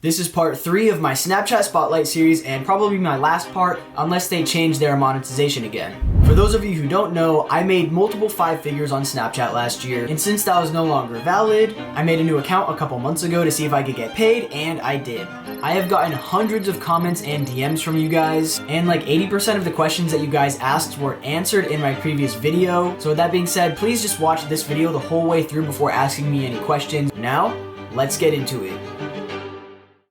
This is part 3 of my Snapchat Spotlight series and probably my last part unless they change their monetization again. For those of you who don't know, I made multiple 5 figures on Snapchat last year, and since that was no longer valid, I made a new account a couple months ago to see if I could get paid, and I did. I have gotten hundreds of comments and DMs from you guys, and like 80% of the questions that you guys asked were answered in my previous video. So with that being said, please just watch this video the whole way through before asking me any questions. Now, let's get into it.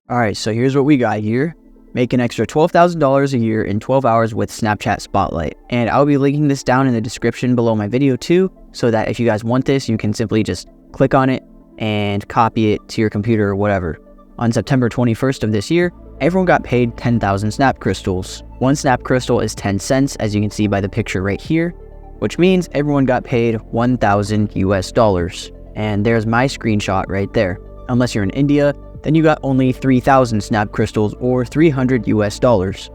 Alright, so here's what we got here. Make an extra $12,000 a year in 12 hours with Snapchat Spotlight. And I'll be linking this down in the description below my video too, so that if you guys want this, you can simply just click on it and copy it to your computer or whatever. On September 21st of this year, everyone got paid 10,000 Snap Crystals. One Snap Crystal is 10 cents, as you can see by the picture right here, which means everyone got paid 1,000 US dollars. And there's my screenshot right there. Unless you're in India, then you got only 3,000 Snap Crystals or 300 US dollars.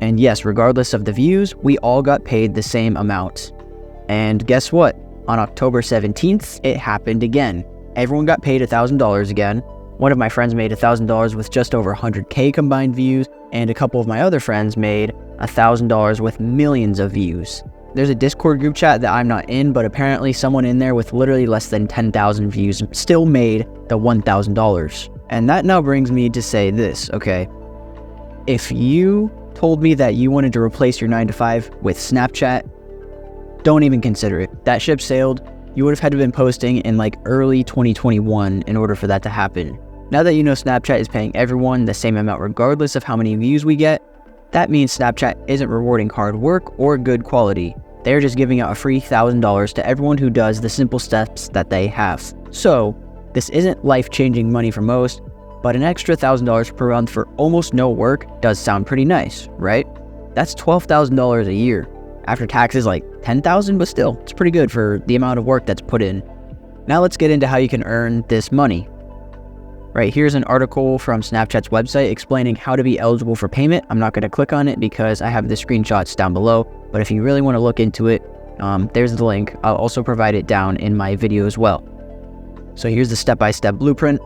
And yes, regardless of the views, we all got paid the same amount. And guess what? On October 17th, it happened again. Everyone got paid $1,000 again. One of my friends made $1,000 with just over 100K combined views, and a couple of my other friends made $1,000 with millions of views. There's a Discord group chat that I'm not in, but apparently someone in there with literally less than 10,000 views still made the $1,000. And that now brings me to say this, okay? If you told me that you wanted to replace your 9-to-5 with Snapchat, don't even consider it. That ship sailed. You would have had to have been posting in like early 2021 in order for that to happen. Now that you know Snapchat is paying everyone the same amount regardless of how many views we get, that means Snapchat isn't rewarding hard work or good quality. They're just giving out a free $1,000 to everyone who does the simple steps that they have. So, this isn't life-changing money for most, but an extra $1,000 per month for almost no work does sound pretty nice, right? That's $12,000 a year. After taxes like $10,000, but still, it's pretty good for the amount of work that's put in. Now let's get into how you can earn this money. Right, here's an article from Snapchat's website explaining how to be eligible for payment. I'm not going to click on it because I have the screenshots down below, but if you really want to look into it, there's the link. I'll also provide it down in my video as well. So here's the step-by-step blueprint.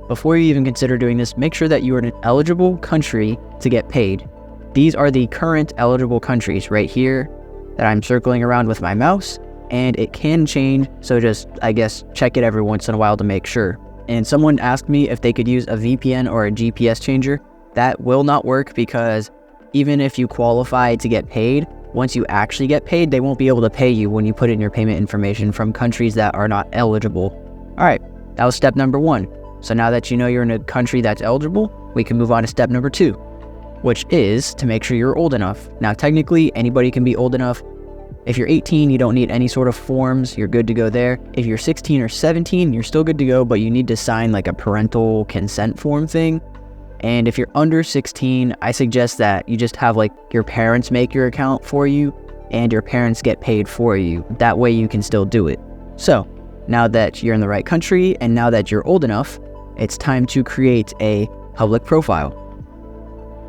Before you even consider doing this, make sure that you are in an eligible country to get paid. These are the current eligible countries right here that I'm circling around with my mouse, and it can change, so just, I guess, check it every once in a while to make sure. And someone asked me if they could use a VPN or a GPS changer. That will not work because even if you qualify to get paid, once you actually get paid, they won't be able to pay you when you put in your payment information from countries that are not eligible. All right, that was step number 1. So now that you know you're in a country that's eligible, we can move on to step number 2, which is to make sure you're old enough. Now, technically, anybody can be old enough. If you're 18, you don't need any sort of forms, you're good to go there. If you're 16 or 17, you're still good to go, but you need to sign like a parental consent form thing. And if you're under 16, I suggest that you just have like your parents make your account for you and your parents get paid for you. That way you can still do it. So now that you're in the right country and now that you're old enough, it's time to create a public profile.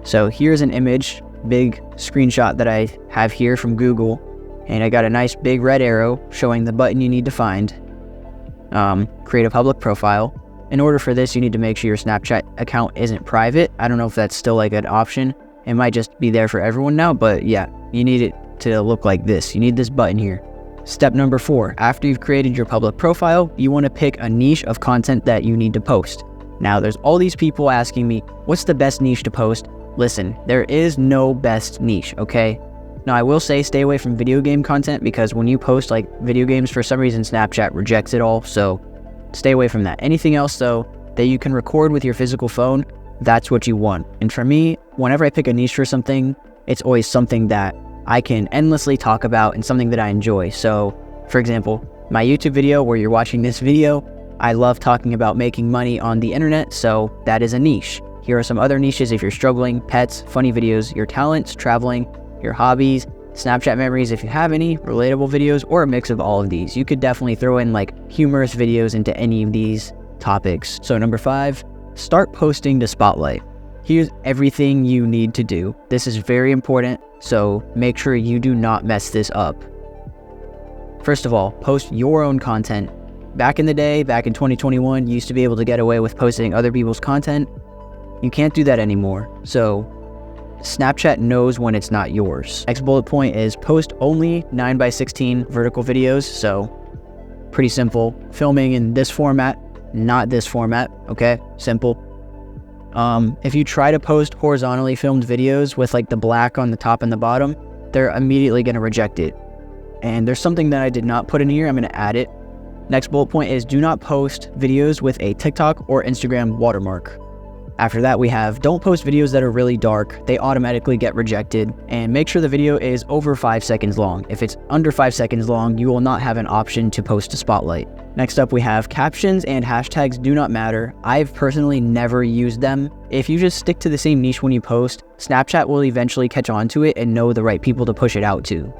So here's an image, big screenshot that I have here from Google. And I got a nice big red arrow showing the button you need to find. Create a public profile. In order for this, you need to make sure your Snapchat account isn't private. I don't know if that's still like an option. It might just be there for everyone now, but yeah, you need it to look like this. You need this button here. Step number 4, after you've created your public profile, you want to pick a niche of content that you need to post. Now, there's all these people asking me, what's the best niche to post? Listen, there is no best niche, okay? Now, I will say stay away from video game content because when you post like video games, for some reason Snapchat rejects it all, so stay away from that. Anything else though that you can record with your physical phone, that's what you want. And for me, whenever I pick a niche for something, it's always something that I can endlessly talk about and something that I enjoy. So, for example, my YouTube video where you're watching this video, I love talking about making money on the internet, so that is a niche. Here are some other niches if you're struggling: pets, funny videos, your talents, traveling, your hobbies, Snapchat memories if you have any, relatable videos, or a mix of all of these. You could definitely throw in like humorous videos into any of these topics. So number 5, start posting to Spotlight. Here's everything you need to do. This is very important, so make sure you do not mess this up. First of all, post your own content. Back in the day, back in 2021, you used to be able to get away with posting other people's content. You can't do that anymore. So Snapchat knows when it's not yours. Next bullet point is post only 9:16 vertical videos. So pretty simple. Filming in this format, not this format. Okay, simple. If you try to post horizontally filmed videos with like the black on the top and the bottom, they're immediately going to reject it. And there's something that I did not put in here. I'm going to add it. Next bullet point is do not post videos with a TikTok or Instagram watermark. After that, we have don't post videos that are really dark. They automatically get rejected. And make sure the video is over 5 seconds long. If it's under 5 seconds long, you will not have an option to post to Spotlight. Next up, we have captions and hashtags do not matter. I've personally never used them. If you just stick to the same niche when you post, Snapchat will eventually catch on to it and know the right people to push it out to.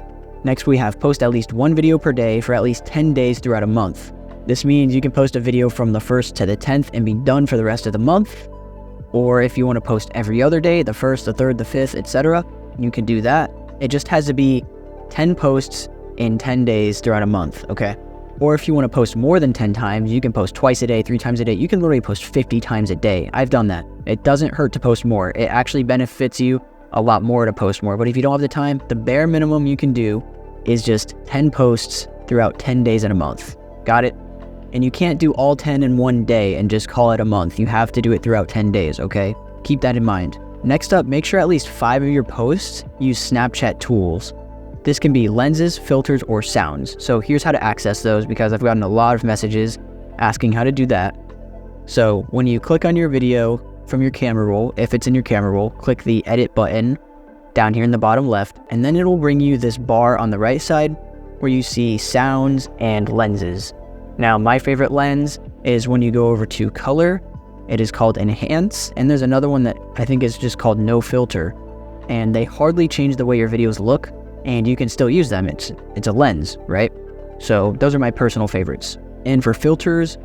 Next, we have post at least one video per day for at least 10 days throughout a month. This means you can post a video from the 1st to the 10th and be done for the rest of the month. Or if you want to post every other day, the 1st, the 3rd, the 5th, etc., you can do that. It just has to be 10 posts in 10 days throughout a month, okay? Or if you want to post more than 10 times, you can post twice a day, 3 times a day. You can literally post 50 times a day. I've done that. It doesn't hurt to post more. It actually benefits you a lot more to post more. But if you don't have the time, the bare minimum you can do is just 10 posts throughout 10 days in a month. Got it? And you can't do all 10 in one day and just call it a month. You have to do it throughout 10 days, okay? Keep that in mind. Next up, make sure at least 5 of your posts use Snapchat tools. This can be lenses, filters, or sounds. So here's how to access those because I've gotten a lot of messages asking how to do that. So when you click on your video from your camera roll, if it's in your camera roll, click the edit button down here in the bottom left, and then it'll bring you this bar on the right side where you see sounds and lenses. Now, my favorite lens is when you go over to color, it is called enhance, and there's another one that I think is just called no filter, and they hardly change the way your videos look, and you can still use them. It's a lens, right? So those are my personal favorites. And for filters,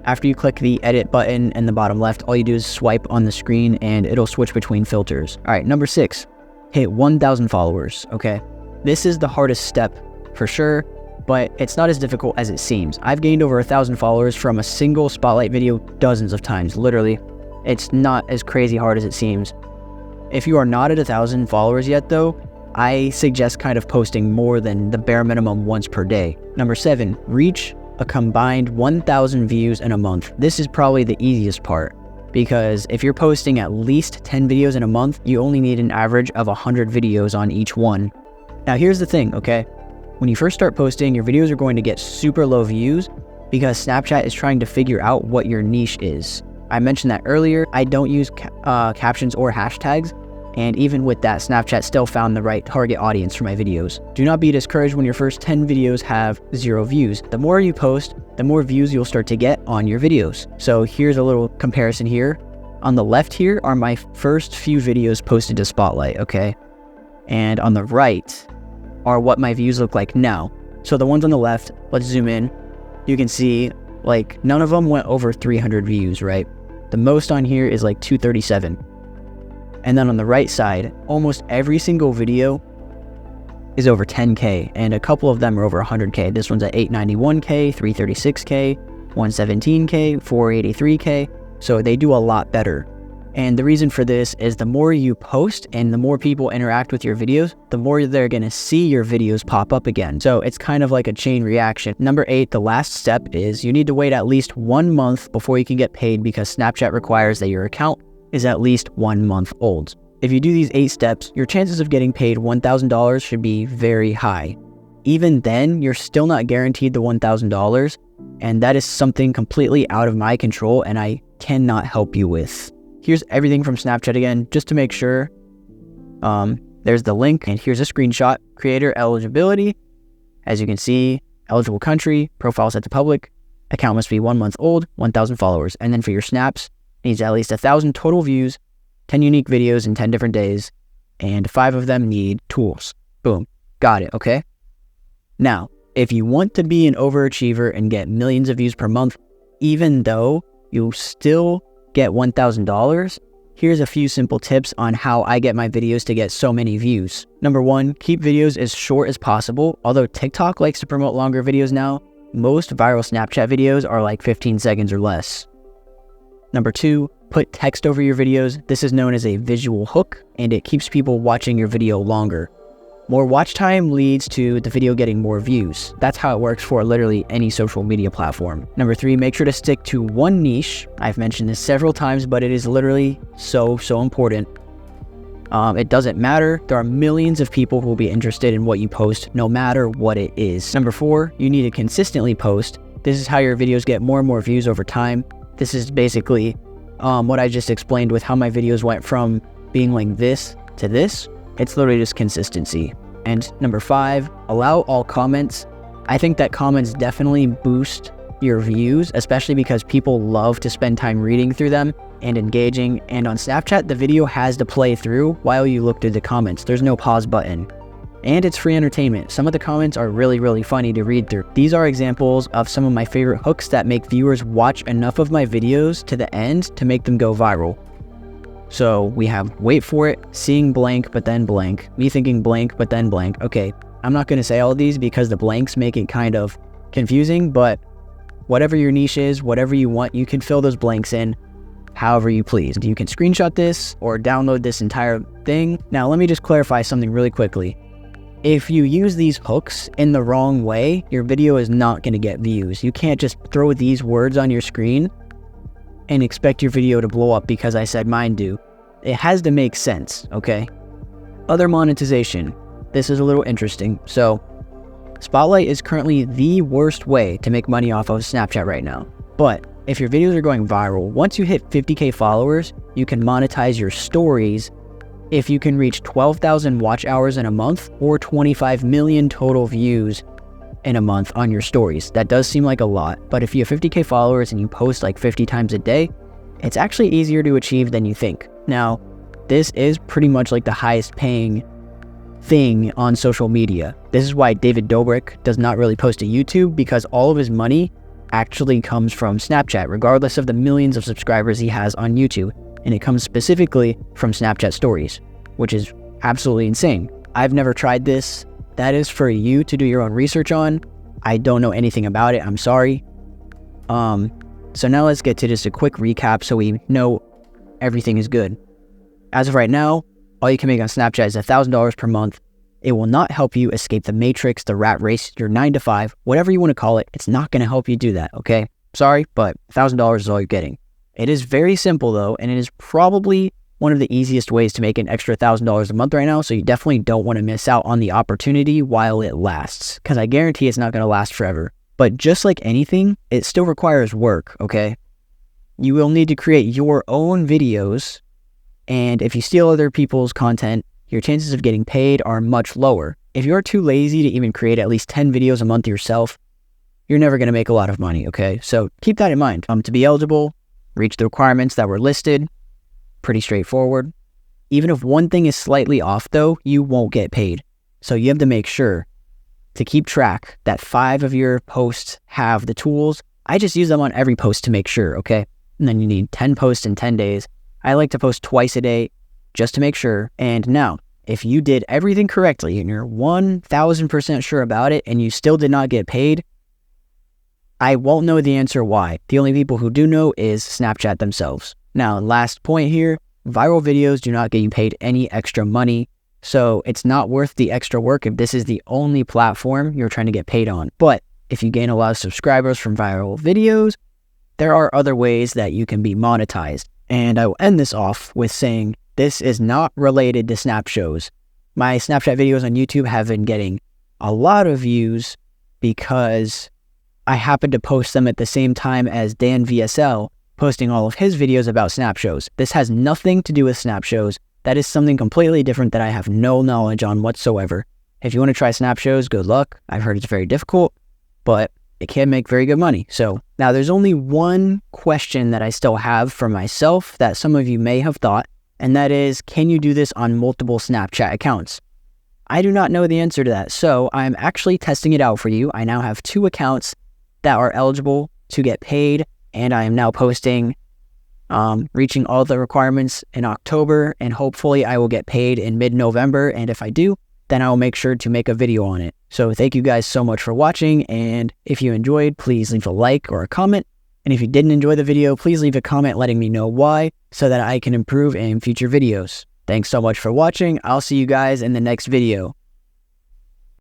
after you click the edit button in the bottom left, all you do is swipe on the screen and it'll switch between filters. All right, number 6, hit 1,000 followers, okay? This is the hardest step for sure, but it's not as difficult as it seems. I've gained over 1,000 followers from a single Spotlight video dozens of times, literally. It's not as crazy hard as it seems. If you are not at 1,000 followers yet though, I suggest kind of posting more than the bare minimum once per day. Number 7, reach a combined 1,000 views in a month. This is probably the easiest part because if you're posting at least 10 videos in a month, you only need an average of 100 videos on each one. Now here's the thing, okay? When you first start posting, your videos are going to get super low views because Snapchat is trying to figure out what your niche is. I mentioned that earlier. I don't use captions or hashtags, and even with that, Snapchat still found the right target audience for my videos. Do not be discouraged when your first 10 videos have 0 views. The more you post, the more views you'll start to get on your videos. So here's a little comparison here. On the left here are my first few videos posted to Spotlight, okay? And on the right are what my views look like now. So the ones on the left, let's zoom in. You can see like none of them went over 300 views, right? The most on here is like 237. And then on the right side, almost every single video is over 10K and a couple of them are over 100K. This one's at 891K, 336K, 117K, 483K. So they do a lot better. And the reason for this is the more you post and the more people interact with your videos, the more they're going to see your videos pop up again. So it's kind of like a chain reaction. Number 8, the last step is you need to wait at least 1 month before you can get paid because Snapchat requires that your account is at least 1 month old. If you do these 8 steps, your chances of getting paid $1,000 should be very high. Even then, you're still not guaranteed the $1,000, and that is something completely out of my control and I cannot help you with. Here's everything from Snapchat again, just to make sure. There's the link, and here's a screenshot. Creator eligibility. As you can see, eligible country, profile set to public, account must be 1 month old, 1,000 followers. And then for your snaps, needs at least 1,000 total views, 10 unique videos in 10 different days, and 5 of them need tools. Boom. Got it, okay? Now, if you want to be an overachiever and get millions of views per month, even though you still get $1,000, here's a few simple tips on how I get my videos to get so many views. Number 1, keep videos as short as possible. Although TikTok likes to promote longer videos now, most viral Snapchat videos are like 15 seconds or less. Number 2, put text over your videos. This is known as a visual hook, and it keeps people watching your video longer. More watch time leads to the video getting more views. That's how it works for literally any social media platform. Number 3, make sure to stick to one niche. I've mentioned this several times, but it is literally so important. It doesn't matter. There are millions of people who will be interested in what you post, no matter what it is. Number 4, you need to consistently post. This is how your videos get more and more views over time. This is basically what I just explained with how my videos went from being like this to this. It's literally just consistency. And number 5, allow all comments. I think that comments definitely boost your views, especially because people love to spend time reading through them and engaging. And on Snapchat, the video has to play through while you look through the comments. There's no pause button. And it's free entertainment. Some of the comments are really funny to read through. These are examples of some of my favorite hooks that make viewers watch enough of my videos to the end to make them go viral. So we have wait for it, seeing blank but then blank, me thinking blank but then blank. Okay, I'm not going to say all of these because the blanks make it kind of confusing, but whatever your niche is, whatever you want, you can fill those blanks in however you please. You can screenshot this or download this entire thing. Now let me just clarify something really quickly. If you use these hooks in the wrong way, your video is not going to get views. You can't just throw these words on your screen and expect your video to blow up because I said mine do. It has to make sense, okay? Other monetization. This is a little interesting. So, Spotlight is currently the worst way to make money off of Snapchat right now. But if your videos are going viral, once you hit 50K followers, you can monetize your stories if you can reach 12,000 watch hours in a month or 25 million total views in a month on your stories. That does seem like a lot, but if you have 50K followers and you post like 50 times a day, it's actually easier to achieve than you think. Now, this is pretty much like the highest paying thing on social media. This is why David Dobrik does not really post to YouTube, because all of his money actually comes from Snapchat, regardless of the millions of subscribers he has on YouTube. And it comes specifically from Snapchat stories, which is absolutely insane. I've never tried this. That is for you to do your own research on. I don't know anything about it. I'm sorry. So now let's get to just a quick recap so we know everything is good. As of right now, all you can make on Snapchat is $1,000 per month. It will not help you escape the matrix, the rat race, your 9 to 5, whatever you want to call it. It's not going to help you do that, okay? Sorry, but $1,000 is all you're getting. It is very simple though, and it is probably one of the easiest ways to make an extra $1,000 a month right now, so you definitely don't want to miss out on the opportunity while it lasts, because I guarantee it's not going to last forever. But just like anything, it still requires work, okay? You will need to create your own videos, and if you steal other people's content, your chances of getting paid are much lower. If you're too lazy to even create at least 10 videos a month yourself, you're never going to make a lot of money, okay? So keep that in mind. To be eligible, reach the requirements that were listed. Pretty straightforward. Even if one thing is slightly off though, you won't get paid. So you have to make sure to keep track that 5 of your posts have the tools. I just use them on every post to make sure, okay? And then you need 10 posts in 10 days. I like to post twice a day just to make sure. And now, if you did everything correctly and you're 1,000% sure about it and you still did not get paid, I won't know the answer why. The only people who do know is Snapchat themselves. Now, last point here, viral videos do not get you paid any extra money, so it's not worth the extra work if this is the only platform you're trying to get paid on. But if you gain a lot of subscribers from viral videos, there are other ways that you can be monetized. And I will end this off with saying this is not related to Snap shows. My Snapchat videos on YouTube have been getting a lot of views because I happen to post them at the same time as Dan VSL posting all of his videos about Snap shows. This has nothing to do with Snap shows. That is something completely different that I have no knowledge on whatsoever. If you want to try Snap shows, good luck. I've heard it's very difficult, but it can make very good money. So now there's only one question that I still have for myself that some of you may have thought, and that is, can you do this on multiple Snapchat accounts? I do not know the answer to that, so I'm actually testing it out for you. I now have 2 accounts that are eligible to get paid, and I am now posting, reaching all the requirements in October, and hopefully I will get paid in mid-November, and if I do, then I will make sure to make a video on it. So thank you guys so much for watching, and if you enjoyed, please leave a like or a comment, And if you didn't enjoy the video, please leave a comment letting me know why so that I can improve in future videos. Thanks so much for watching. I'll see you guys in the next video.